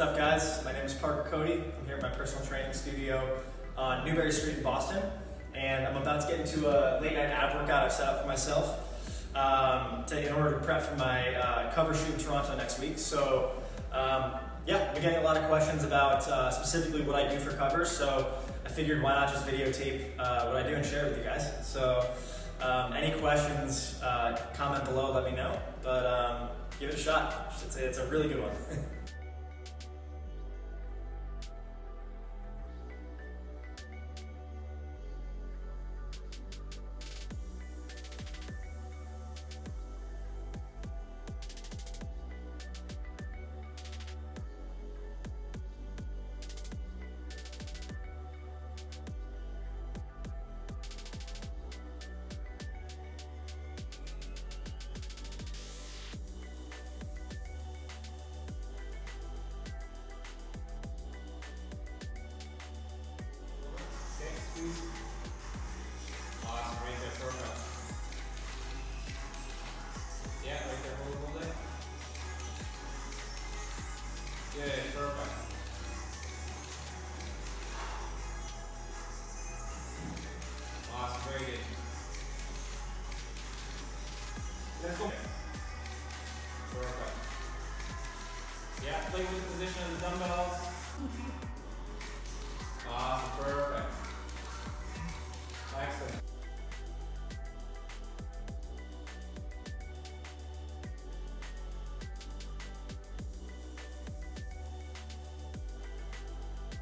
up, guys? My name is Cote. I'm here at my personal training studio on Newberry Street in Boston, and I'm about to get into a late night ab workout I've set up for myself in order to prep for my cover shoot in Toronto next week. So yeah, I've been getting a lot of questions about specifically what I do for covers, so I figured why not just videotape what I do and share it with you guys. So any questions, comment below, let me know, but give it a shot. It's a really good one. Awesome, right there, perfect. Yeah, right there, hold it. Good, perfect. Awesome, very good. Let's go. Perfect. Yeah, play with the position of the dumbbell.